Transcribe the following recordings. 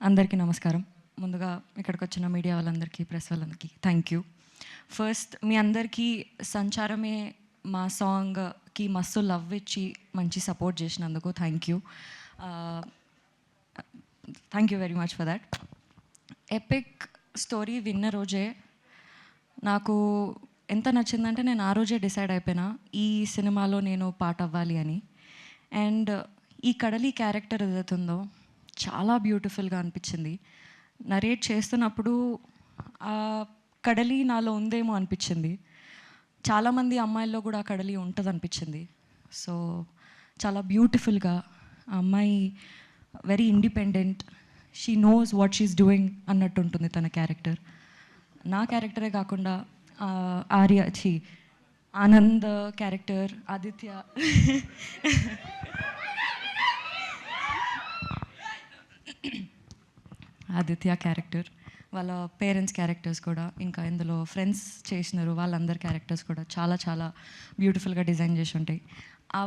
అందరికీ నమస్కారం. ముందుగా ఇక్కడికి వచ్చిన మీడియా వాళ్ళందరికీ, ప్రెస్ వాళ్ళందరికీ థ్యాంక్ యూ. ఫస్ట్ మీ అందరికీ సంచారమే మా సాంగ్కి మస్తు లవ్ ఇచ్చి మంచి సపోర్ట్ చేసినందుకు thank you very much for that. Epic story విన్న రోజే నాకు ఎంత నచ్చిందంటే నేను ఆ రోజే డిసైడ్ అయిపోయినా ఈ సినిమాలో నేను పార్ట్ అవ్వాలి అని. అండ్ ఈ కడలి క్యారెక్టర్ ఏదైతుందో చాలా బ్యూటిఫుల్గా అనిపించింది. నరేట్ చేస్తున్నప్పుడు ఆ కడలి నాలో ఉందేమో అనిపించింది. చాలామంది అమ్మాయిల్లో కూడా ఆ కడలి ఉంటుంది అనిపించింది. సో చాలా బ్యూటిఫుల్గా ఆ అమ్మాయి very independent, she knows what she's doing అన్నట్టు ఉంటుంది తన క్యారెక్టర్. నా క్యారెక్టరే కాకుండా ఆనంద్ క్యారెక్టర్, ఆదిత్య క్యారెక్టర్, వాళ్ళ పేరెంట్స్ క్యారెక్టర్స్ కూడా, ఇంకా ఇందులో ఫ్రెండ్స్ చేసినారు వాళ్ళందరి క్యారెక్టర్స్ కూడా చాలా చాలా బ్యూటిఫుల్గా డిజైన్ చేసి ఉంటాయి.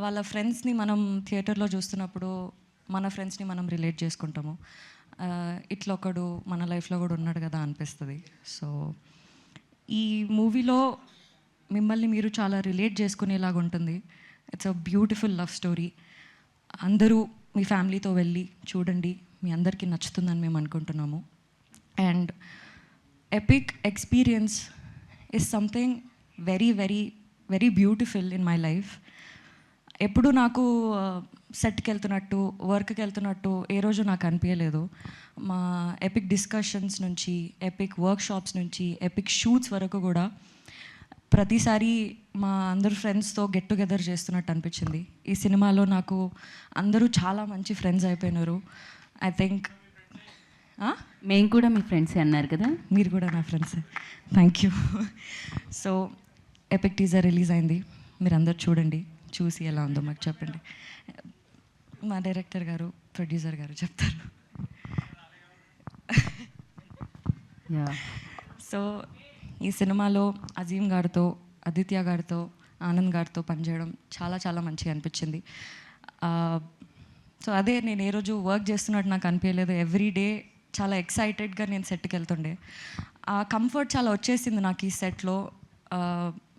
వాళ్ళ ఫ్రెండ్స్ని మనం థియేటర్లో చూస్తున్నప్పుడు మన ఫ్రెండ్స్ని మనం రిలేట్ చేసుకుంటాము. ఇట్లా ఒకడు మన లైఫ్లో కూడా ఉన్నాడు కదా అనిపిస్తుంది. సో ఈ మూవీలో మిమ్మల్ని మీరు చాలా రిలేట్ చేసుకునేలాగా ఉంటుంది. It's a beautiful love story. అందరూ మీ ఫ్యామిలీతో వెళ్ళి చూడండి, మీ అందరికీ నచ్చుతుందని మేము అనుకుంటున్నాము. And epic experience is something very very very beautiful in my life. ఎప్పుడు నాకు సెట్కి వెళ్తున్నట్టు, వర్క్కి వెళ్తున్నట్టు ఏ రోజు నాకు అనిపించలేదు. మా ఎపిక్ డిస్కషన్స్ నుంచి, ఎపిక్ వర్క్షాప్స్ నుంచి, ఎపిక్ షూట్స్ వరకు కూడా ప్రతిసారి మా అందరు ఫ్రెండ్స్తో గెట్ టుగెదర్ చేస్తున్నట్టు అనిపించింది. ఈ సినిమాలో నాకు అందరూ చాలా మంచి ఫ్రెండ్స్ అయిపోయినారు. ఐ థింక్ మేము కూడా మీ ఫ్రెండ్సే అన్నారు కదా. మీరు కూడా నా ఫ్రెండ్సే. Thank you. So epic teaser release అయింది, మీరు అందరు చూడండి, చూసి ఎలా ఉందో మాకు చెప్పండి. మా డైరెక్టర్ గారు, ప్రొడ్యూసర్ గారు చెప్తారు. సో ఈ సినిమాలో అజీమ్ గారితో, ఆదిత్య గారితో, ఆనంద్ గారితో పనిచేయడం చాలా చాలా మంచిగా అనిపించింది. సో అదే నేను ఏ రోజు వర్క్ చేస్తున్నట్టు నాకు అనిపించలేదు. ఎవ్రీ డే చాలా ఎక్సైటెడ్గా నేను సెట్కి వెళ్తుండే. ఆ కంఫర్ట్ చాలా వచ్చేసింది నాకు ఈ సెట్లో.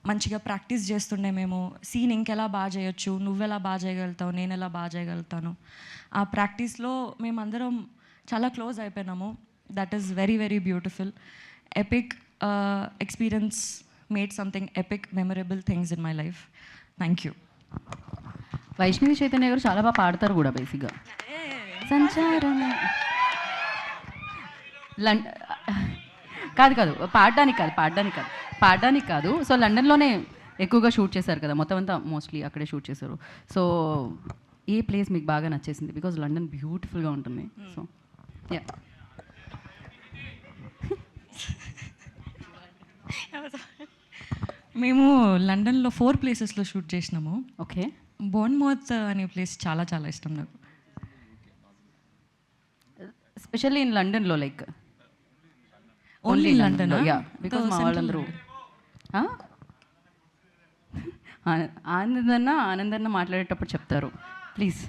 మంచిగా ప్రాక్టీస్ చేస్తుండే మేము. సీన్ ఇంకెలా బాగా చేయొచ్చు, నువ్వెలా బాగా చేయగలుగుతావు, నేను ఎలా బాగా చేయగలుగుతాను. ఆ ప్రాక్టీస్లో మేమందరం చాలా క్లోజ్ అయిపోయినాము. That is very very beautiful. Epic experience made something epic memorable things in my life. Thank you. Vaishnavi Chaitanya గారు చాలా బాగా పాడతారు కూడా బేసిక్గా. సంచారం కాదు పాడడానికి కాదు. సో లండన్లోనే ఎక్కువగా షూట్ చేశారు కదా, మొత్తం అంతా మోస్ట్లీ అక్కడే షూట్ చేశారు. సో ఏ ప్లేస్ మీకు బాగా నచ్చేసింది? బికాజ్ లండన్ బ్యూటిఫుల్గా ఉంటుంది. సో యా, మేము లండన్లో 4 ప్లేసెస్లో షూట్ చేసినాము. ఓకే. బోర్న్మౌత్ అనే ప్లేస్ చాలా చాలా ఇష్టం నాకు. ఎస్పెషల్లీ ఇన్ లండన్లో, like only London. Yeah, because మా వాళ్ళందరూ ఆనందన్న మాట్లాడేటప్పుడు చెప్తారు. ప్లీజ్.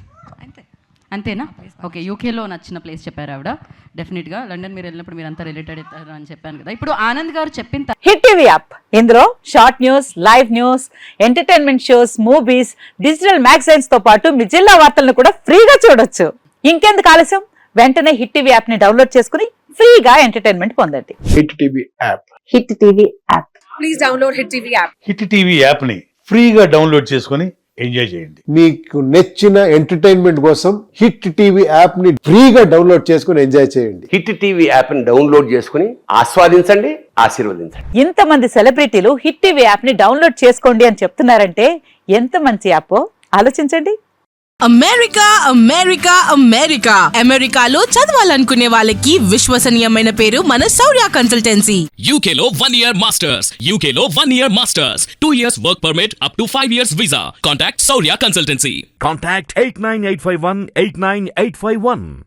అంతేనా? ఓకే. యూకేలో నచ్చిన ప్లేస్ చెప్పారు ఆవిడ. డెఫినెట్గా లండన్ మీరు వెళ్ళినప్పుడు మీరు అంతా రిలేటెడ్ అవుతారు అని చెప్పాను కదా. ఇప్పుడు ఆనంద్ గారు చెప్పిన హిట్ టీవీ యాప్, ఇందులో short news, live news, entertainment shows, movies, digital magazines తో పాటు మీ జిల్లా వార్తలను కూడా ఫ్రీగా చూడొచ్చు. ఇంకెందుకు ఆలస్యం, వెంటనే హిట్ టీవీ యాప్ ని డౌన్లోడ్ చేసుకుని ఫ్రీగా ఎంటర్టైన్మెంట్ పొందండి. Hit TV app. Hit TV app. Please download hit TV app. Hit TV app ని ఫ్రీగా డౌన్లోడ్ చేసుకుని ఎంజాయ్ చేయండి. మీకు నచ్చిన ఎంటర్టైన్మెంట్ కోసం హిట్ టీవీ యాప్ ని ఫ్రీగా డౌన్లోడ్ చేసుకుని ఎంజాయ్ చేయండి. హిట్ టీవీ యాప్ ని డౌన్లోడ్ చేసుకుని ఆస్వాదించండి, ఆశీర్వదించండి. ఇంతమంది సెలబ్రిటీలు హిట్ టీవీ యాప్ ని డౌన్లోడ్ చేసుకోండి అని చెప్తున్నారంటే ఎంత మంచి యాప్ ఆలోచించండి. అమెరికాలో చదవాలనుకునే వాళ్ళకి విశ్వసనీయమైన పేరు మన శౌర్య కన్సల్టెన్సీ. UK లో 1 year masters, 2 years work permit up to 5 years visa. Contact Saurya Consultancy. Contact 89851 89851.